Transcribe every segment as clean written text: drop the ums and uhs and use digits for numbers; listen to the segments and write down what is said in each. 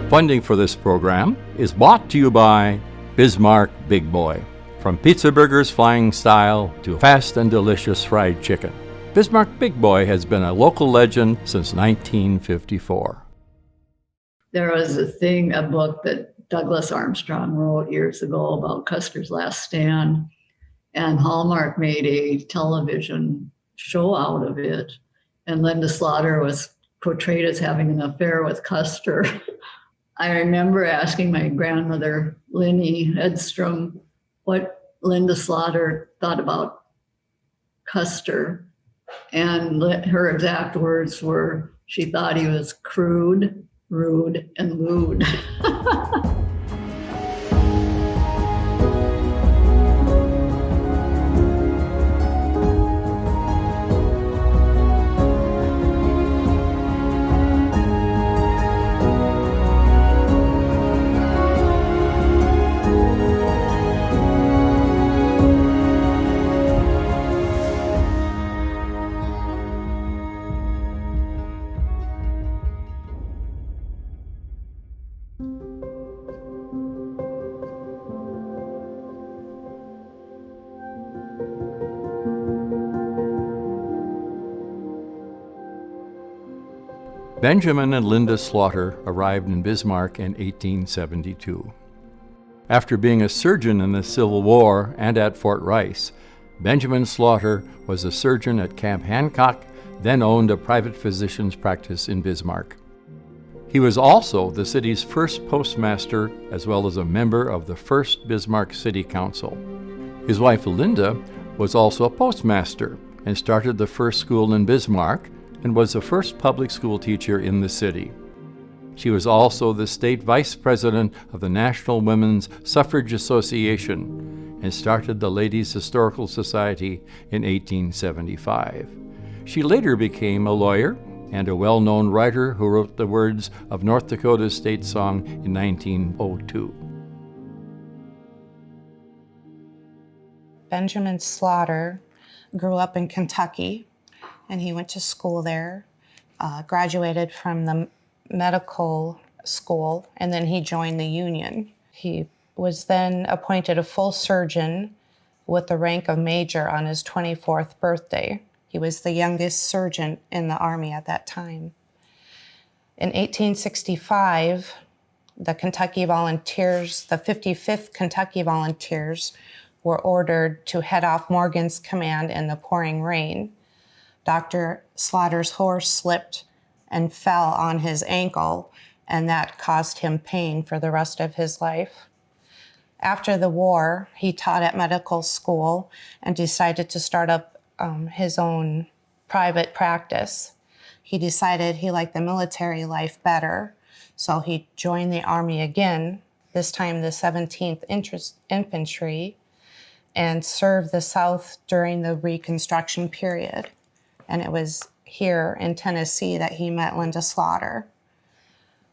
Funding for this program is brought to you by Bismarck Big Boy. From pizza burgers flying style to fast and delicious fried chicken, Bismarck Big Boy has been a local legend since 1954. There was a book that Douglas Armstrong wrote years ago about Custer's Last Stand, and Hallmark made a television show out of it. And Linda Slaughter was portrayed as having an affair with Custer. I remember asking my grandmother, Linnie Edstrom, what Linda Slaughter thought about Custer. And her exact words were, she thought he was crude, rude, and lewd. Benjamin and Linda Slaughter arrived in Bismarck in 1872. After being a surgeon in the Civil War and at Fort Rice, Benjamin Slaughter was a surgeon at Camp Hancock, then owned a private physician's practice in Bismarck. He was also the city's first postmaster, as well as a member of the first Bismarck City Council. His wife Linda was also a postmaster and started the first school in Bismarck, and was the first public school teacher in the city. She was also the state vice president of the National Women's Suffrage Association and started the Ladies' Historical Society in 1875. She later became a lawyer and a well-known writer who wrote the words of North Dakota's state song in 1902. Benjamin Slaughter grew up in Kentucky, and he went to school there, graduated from the medical school, and then he joined the Union. He was then appointed a full surgeon with the rank of major on his 24th birthday. He was the youngest surgeon in the Army at that time. In 1865, the Kentucky Volunteers, the 55th Kentucky Volunteers, were ordered to head off Morgan's command in the pouring rain. Dr. Slaughter's horse slipped and fell on his ankle, and that caused him pain for the rest of his life. After the war, he taught at medical school and decided to start up his own private practice. He decided he liked the military life better, so he joined the Army again, this time the 17th Infantry, and served the South during the Reconstruction period. And it was here in Tennessee that he met Linda Slaughter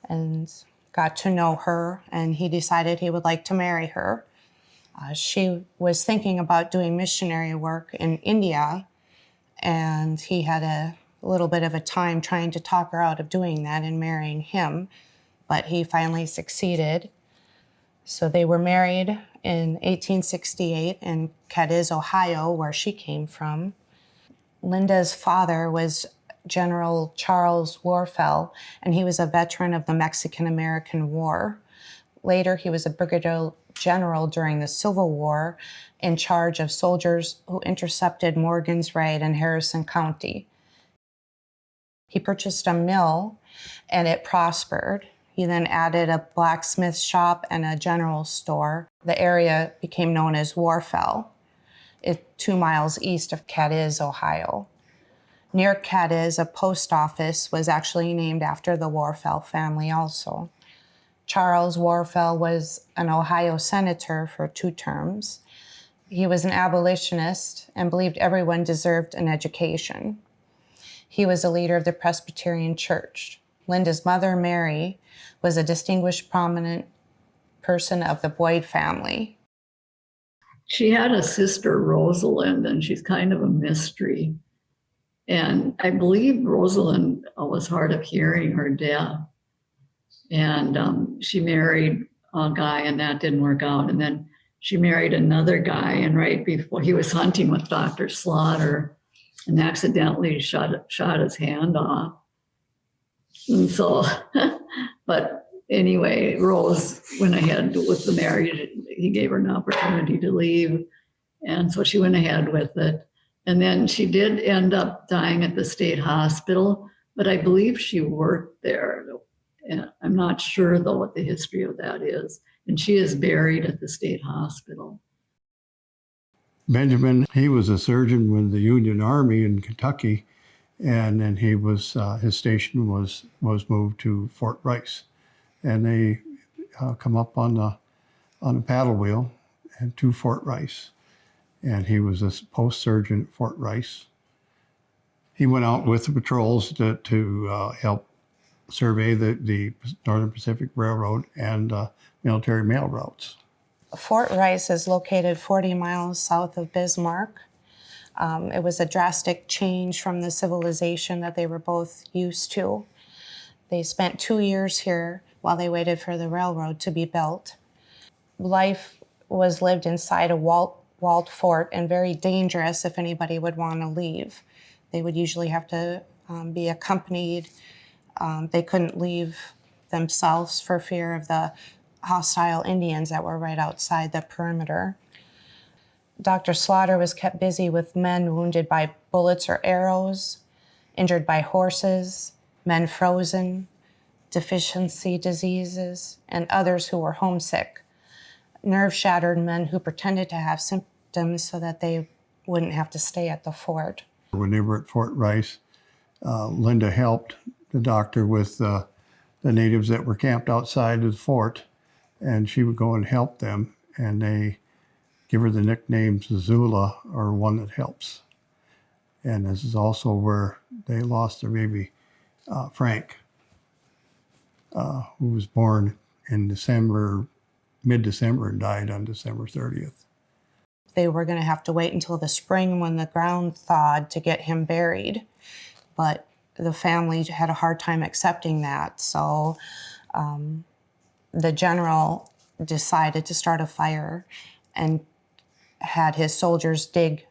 and got to know her, and he decided he would like to marry her. She was thinking about doing missionary work in India, and he had a little bit of a time trying to talk her out of doing that and marrying him, but he finally succeeded. So they were married in 1868 in Cadiz, Ohio, where she came from. Linda's father was General Charles Warfel, and he was a veteran of the Mexican-American War. Later, he was a brigadier general during the Civil War in charge of soldiers who intercepted Morgan's raid in Harrison County. He purchased a mill, and it prospered. He then added a blacksmith shop and a general store. The area became known as Warfel. It's 2 miles east of Cadiz, Ohio. Near Cadiz, a post office was actually named after the Warfel family also. Charles Warfel was an Ohio senator for 2 terms. He was an abolitionist and believed everyone deserved an education. He was a leader of the Presbyterian Church. Linda's mother, Mary, was a distinguished, prominent person of the Boyd family. She had a sister, Rosalind, and she's kind of a mystery. And I believe Rosalind was hard of hearing or deaf. And she married a guy, and that didn't work out. And then she married another guy, and right before he was hunting with Dr. Slaughter and accidentally shot his hand off. And so, but anyway, Rose went ahead with the marriage. He gave her an opportunity to leave. And so she went ahead with it. And then she did end up dying at the state hospital, but I believe she worked there. And I'm not sure, though, what the history of that is. And she is buried at the state hospital. Benjamin, he was a surgeon with the Union Army in Kentucky, and then he was his station was moved to Fort Rice, and they come up on a paddle wheel and to Fort Rice, and he was a post surgeon at Fort Rice. He went out with the patrols to help survey the Northern Pacific Railroad and military mail routes. Fort Rice is located 40 miles south of Bismarck. It was a drastic change from the civilization that they were both used to. They spent 2 years here while they waited for the railroad to be built. Life was lived inside a walled fort and very dangerous if anybody would want to leave. They would usually have to be accompanied. They couldn't leave themselves for fear of the hostile Indians that were right outside the perimeter. Dr. Slaughter was kept busy with men wounded by bullets or arrows, injured by horses, men frozen, deficiency diseases, and others who were homesick. Nerve-shattered men who pretended to have symptoms so that they wouldn't have to stay at the fort. When they were at Fort Rice, Linda helped the doctor with the natives that were camped outside of the fort, and she would go and help them, and they give her the nickname Zula, or one that helps. And this is also where they lost their baby, Frank, who was born in mid-December, and died on December 30th. They were going to have to wait until the spring when the ground thawed to get him buried, but the family had a hard time accepting that. So the general decided to start a fire and had his soldiers dig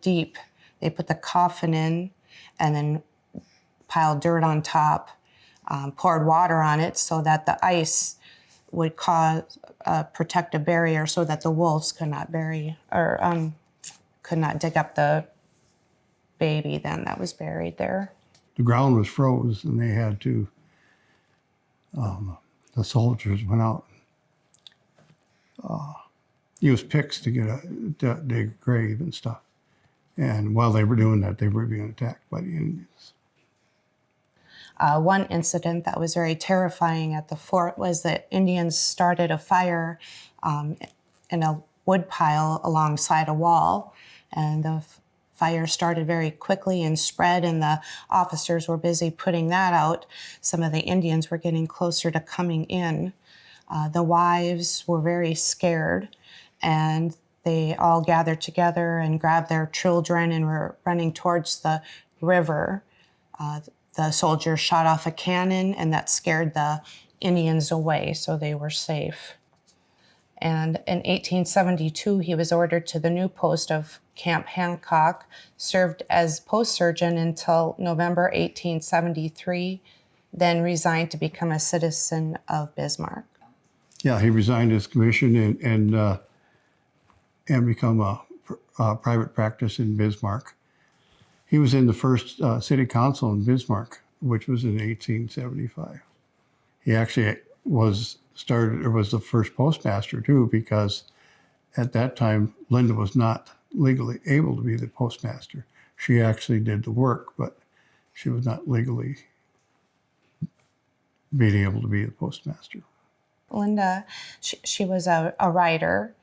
deep. They put the coffin in and then piled dirt on top, poured water on it so that the ice would cause a protective barrier so that the wolves could not could not dig up the baby then that was buried there. The ground was froze, and they had to, the soldiers went out, used picks to dig a grave and stuff. And while they were doing that, they were being attacked by the Indians. One incident that was very terrifying at the fort was that Indians started a fire in a wood pile alongside a wall, and the fire started very quickly and spread, and the officers were busy putting that out. Some of the Indians were getting closer to coming in. The wives were very scared, and they all gathered together and grabbed their children and were running towards the river. The soldiers shot off a cannon, and that scared the Indians away, so they were safe. And in 1872, he was ordered to the new post of Camp Hancock, served as post surgeon until November 1873, then resigned to become a citizen of Bismarck. Yeah, he resigned his commission and become a private practice in Bismarck. He was in the first city council in Bismarck, which was in 1875. He actually was the first postmaster too, because at that time Linda was not legally able to be the postmaster. She actually did the work, but she was not legally being able to be the postmaster. Linda, she was a writer.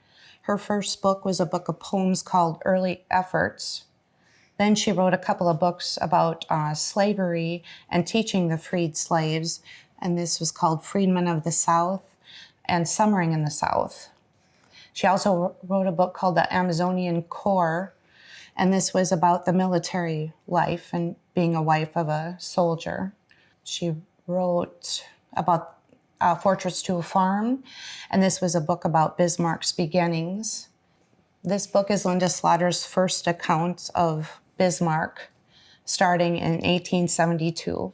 Her first book was a book of poems called Early Efforts. Then she wrote a couple of books about slavery and teaching the freed slaves, and this was called Freedmen of the South and Summering in the South. She also wrote a book called The Amazonian Corps, and this was about the military life and being a wife of a soldier. She wrote about Fortress to a Farm, and this was a book about Bismarck's beginnings. This book is Linda Slaughter's first account of Bismarck, starting in 1872.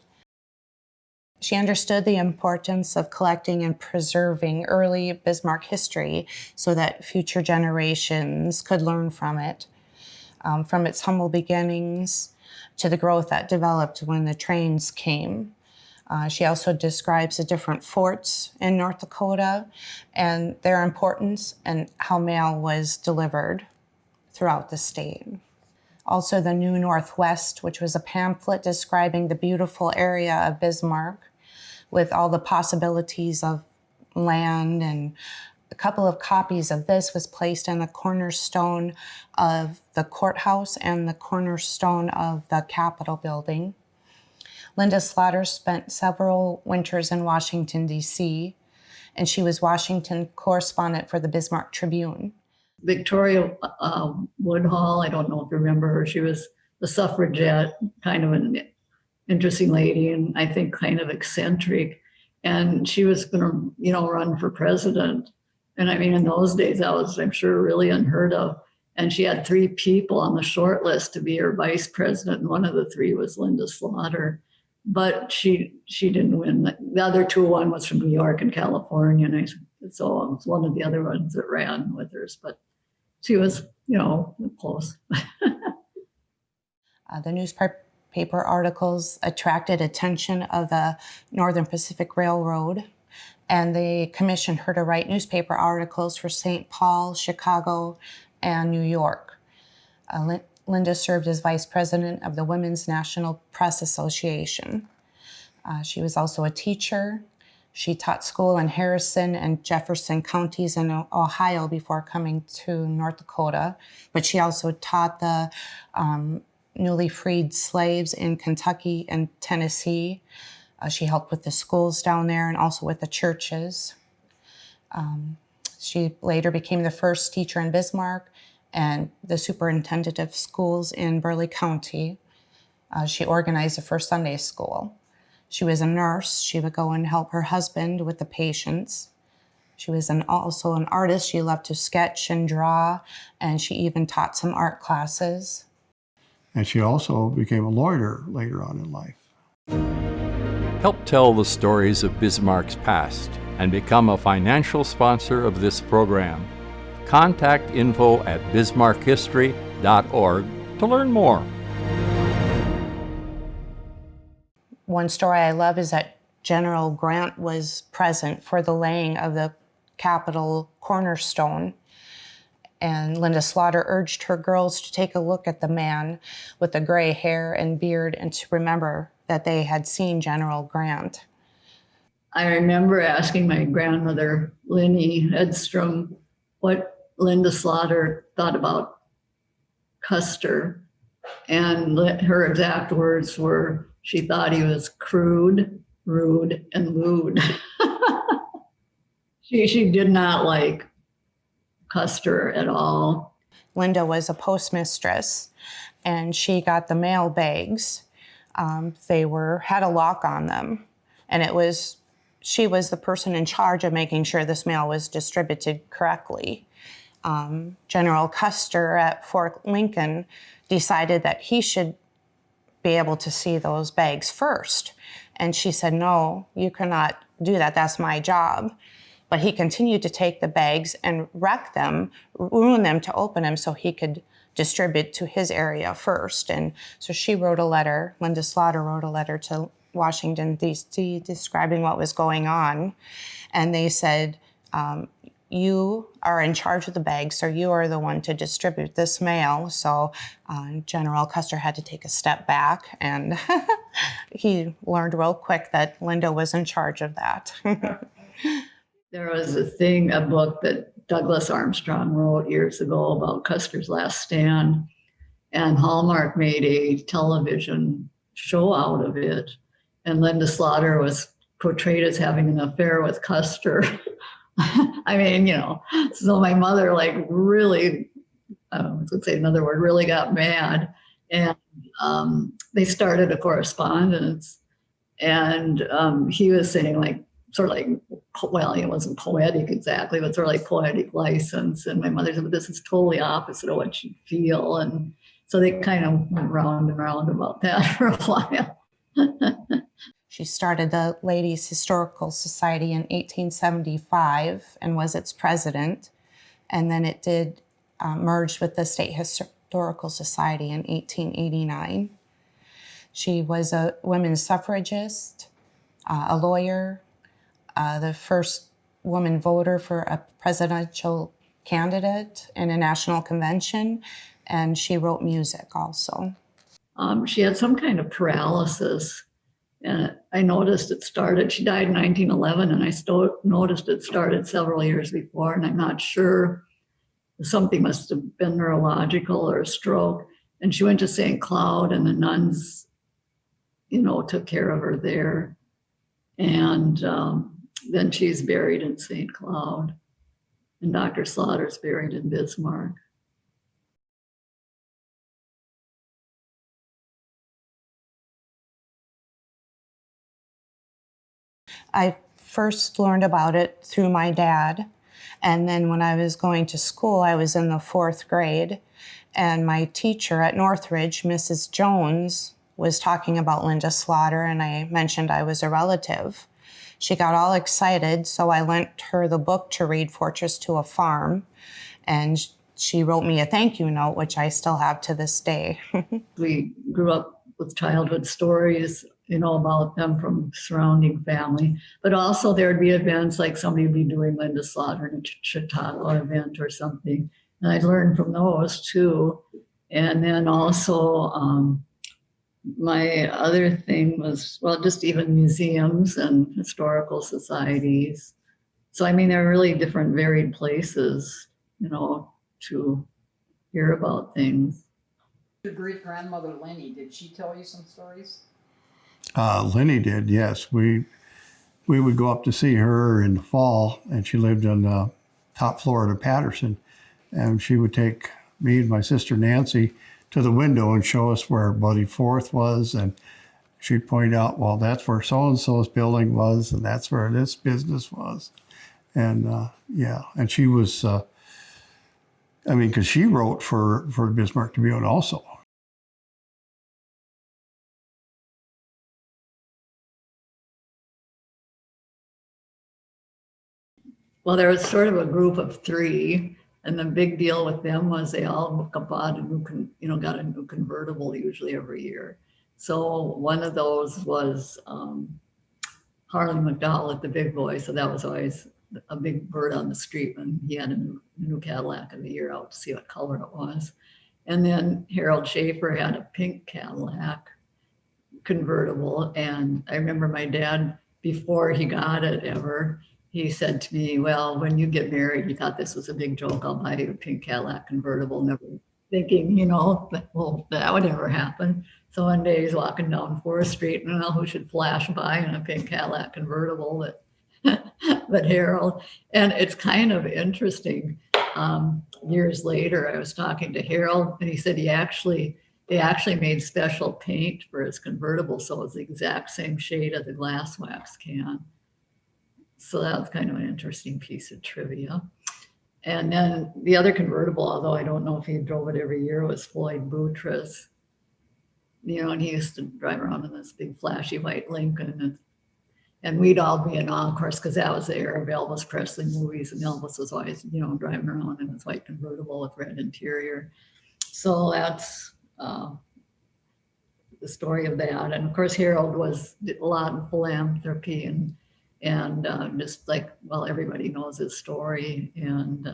She understood the importance of collecting and preserving early Bismarck history so that future generations could learn from it, from its humble beginnings to the growth that developed when the trains came. She also describes the different forts in North Dakota and their importance and how mail was delivered throughout the state. Also, the New Northwest, which was a pamphlet describing the beautiful area of Bismarck with all the possibilities of land, and a couple of copies of this was placed in the cornerstone of the courthouse and the cornerstone of the Capitol building. Linda Slaughter spent several winters in Washington, D.C., and she was Washington correspondent for the Bismarck Tribune. Victoria Woodhull, I don't know if you remember her, she was the suffragette, kind of an interesting lady, and I think kind of eccentric. And she was going to, run for president. And I mean, in those days, that was, I'm sure, really unheard of. And she had 3 people on the short list to be her vice president, and one of the 3 was Linda Slaughter. But she didn't win. The other 2, one was from New York and California, and so it was one of the other ones that ran with hers. But she was, close. The newspaper articles attracted attention of the Northern Pacific Railroad, and they commissioned her to write newspaper articles for St. Paul, Chicago, and New York. Linda served as vice president of the Women's National Press Association. She was also a teacher. She taught school in Harrison and Jefferson counties in Ohio before coming to North Dakota, but she also taught the newly freed slaves in Kentucky and Tennessee. She helped with the schools down there and also with the churches. She later became the first teacher in Bismarck and the superintendent of schools in Burleigh County. She organized the first Sunday school. She was a nurse. She would go and help her husband with the patients. She was also an artist. She loved to sketch and draw, and she even taught some art classes. And she also became a lawyer later on in life. Help tell the stories of Bismarck's past and become a financial sponsor of this program. Contact info@bismarckhistory.org to learn more. One story I love is that General Grant was present for the laying of the Capitol cornerstone. And Linda Slaughter urged her girls to take a look at the man with the gray hair and beard and to remember that they had seen General Grant. I remember asking my grandmother, Linnie Edstrom, what Linda Slaughter thought about Custer. And her exact words were, she thought he was crude, rude, and lewd. She did not like Custer at all. Linda was a postmistress, and she got the mail bags. They had a lock on them, and she was the person in charge of making sure this mail was distributed correctly. General Custer at Fort Lincoln decided that he should be able to see those bags first. And she said, no, you cannot do that. That's my job. But he continued to take the bags and wreck them, ruin them to open them so he could distribute to his area first. And so Linda Slaughter wrote a letter to Washington, D.C. describing what was going on. And they said, you are in charge of the bags, so you are the one to distribute this mail. So General Custer had to take a step back, and he learned real quick that Linda was in charge of that. There was a book that Douglas Armstrong wrote years ago about Custer's Last Stand, and Hallmark made a television show out of it. And Linda Slaughter was portrayed as having an affair with Custer. I mean, so my mother really, let's say another word, really got mad. And they started a correspondence. And he was saying sort of like, well, it wasn't poetic exactly, but sort of like poetic license. And my mother said, but this is totally opposite of what you feel. And so they kind of went round and round about that for a while. She started the Ladies Historical Society in 1875 and was its president. And then it did merge with the State Historical Society in 1889. She was a women's suffragist, a lawyer, the first woman voter for a presidential candidate in a national convention, and she wrote music also. She had some kind of paralysis, and I noticed it started, she died in 1911, and I noticed it started several years before, and I'm not sure, something must have been neurological or a stroke. And she went to St. Cloud, and the nuns, took care of her there. And then she's buried in St. Cloud, and Dr. Slaughter's buried in Bismarck. I first learned about it through my dad. And then when I was going to school, I was in the 4th grade. And my teacher at Northridge, Mrs. Jones, was talking about Linda Slaughter, and I mentioned I was a relative. She got all excited, so I lent her the book to read, Fortress to a Farm. And she wrote me a thank you note, which I still have to this day. We grew up with childhood stories, about them from surrounding family. But also there'd be events like somebody would be doing Linda Slaughter in a Chautauqua event or something. And I'd learn from those too. And then also my other thing was, just even museums and historical societies. So, they're really different varied places, to hear about things. Your great-grandmother Lenny, did she tell you some stories? Lenny did, yes. We would go up to see her in the fall, and she lived on the top floor of Patterson. And she would take me and my sister Nancy to the window and show us where Buddy Forth was. And she'd point out, well, that's where so-and-so's building was, and that's where this business was. And and she was, because she wrote for Bismarck Tribune also. Well, there was sort of a group of 3, and the big deal with them was they all bought a new, got a new convertible usually every year. So one of those was Harley McDowell at the Big Boy. So that was always a big bird on the street when he had a new Cadillac of the year out to see what color it was. And then Harold Schaefer had a pink Cadillac convertible. And I remember my dad, before he got it ever, he said to me, well, when you get married, you thought this was a big joke, I'll buy you a pink Cadillac convertible, never thinking, that would never happen. So one day he's walking down 4th Street, and who should flash by in a pink Cadillac convertible but Harold. And it's kind of interesting. Years later, I was talking to Harold, and he said they actually made special paint for his convertible, so it's the exact same shade of the glass wax can. So that was kind of an interesting piece of trivia. And then the other convertible, although I don't know if he drove it every year, was Floyd Boutros. And he used to drive around in this big flashy white Lincoln. And we'd all be in awe, of course, because that was the era of Elvis Presley movies. And Elvis was always, driving around in his white convertible with red interior. So that's the story of that. And of course, Harold did a lot of philanthropy and just like, everybody knows his story. And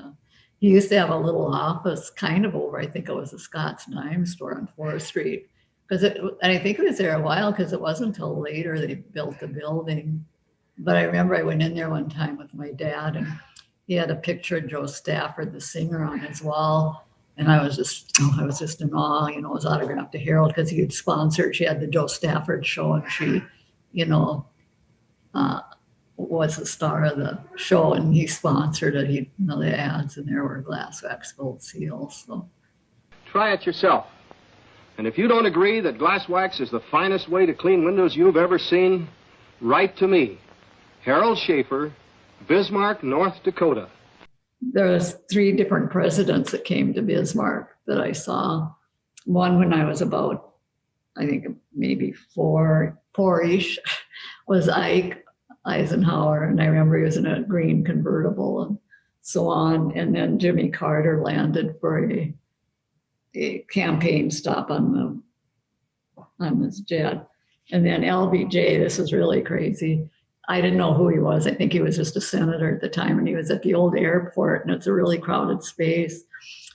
he used to have a little office kind of over, I think it was a Scott's Dime store on 4th Street. And I think it was there a while, because it wasn't until later they built the building. But I remember I went in there one time with my dad, and he had a picture of Joe Stafford, the singer, on his wall. And I was just in awe, it was autographed to Harold, because he had sponsored, she had the Joe Stafford show, and she, was the star of the show, and he sponsored it. The ads, and there were glass wax gold seals. So try it yourself. And if you don't agree that glass wax is the finest way to clean windows you've ever seen, write to me, Harold Schaefer, Bismarck, North Dakota. There was 3 different presidents that came to Bismarck that I saw. One when I was about, I think maybe four-ish, was Ike Eisenhower, and I remember he was in a green convertible and so on. And then Jimmy Carter landed for a campaign stop on his jet. And then LBJ, this is really crazy. I didn't know who he was. I think he was just a senator at the time, and he was at the old airport, and it's a really crowded space.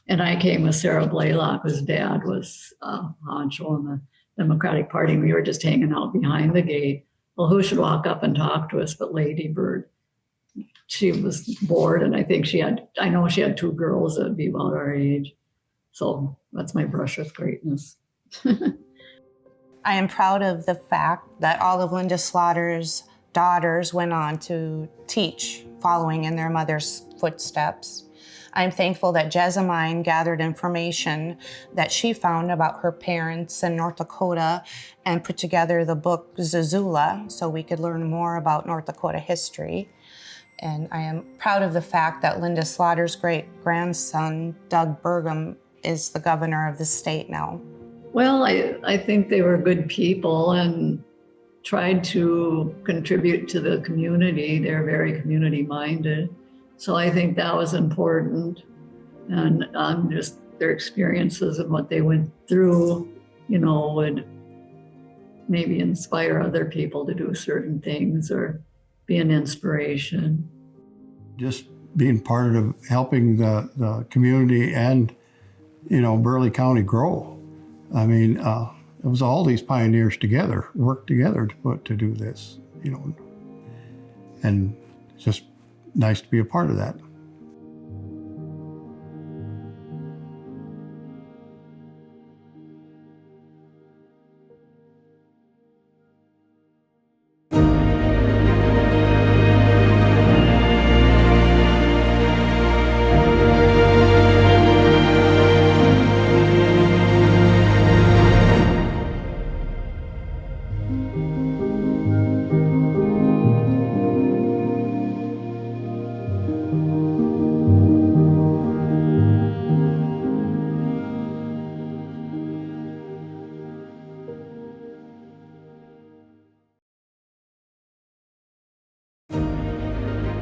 And I came with Sarah Blaylock, whose dad was honcho in the Democratic Party. And we were just hanging out behind the gate. Well, who should walk up and talk to us but Lady Bird? She was bored, and I think I know she had 2 girls that would be about our age. So that's my brush with greatness. I am proud of the fact that all of Linda Slaughter's daughters went on to teach, following in their mother's footsteps. I'm thankful that Jessamine gathered information that she found about her parents in North Dakota and put together the book Zazula so we could learn more about North Dakota history. And I am proud of the fact that Linda Slaughter's great-grandson, Doug Burgum, is the governor of the state now. Well, I think they were good people and tried to contribute to the community. They're very community-minded. So I think that was important. And just their experiences and what they went through, would maybe inspire other people to do certain things or be an inspiration. Just being part of helping the community and, Burley County grow. I mean, it was all these pioneers together, worked together to do this, and it's just nice to be a part of that.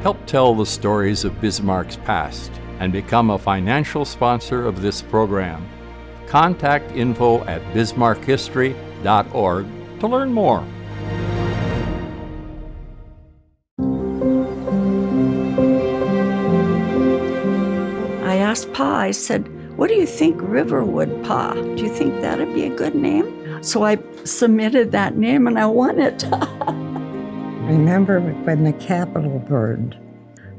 Help tell the stories of Bismarck's past and become a financial sponsor of this program. Contact info@bismarckhistory.org to learn more. I asked Pa, I said, "What do you think, Riverwood, Pa? Do you think that'd be a good name?" So I submitted that name and I won it. Remember when the Capitol burned?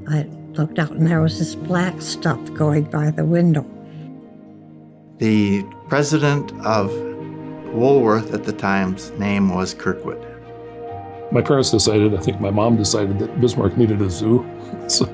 I looked out and there was this black stuff going by the window. The president of Woolworth at the time's name was Kirkwood. My parents decided, I think my mom decided, that Bismarck needed a zoo. So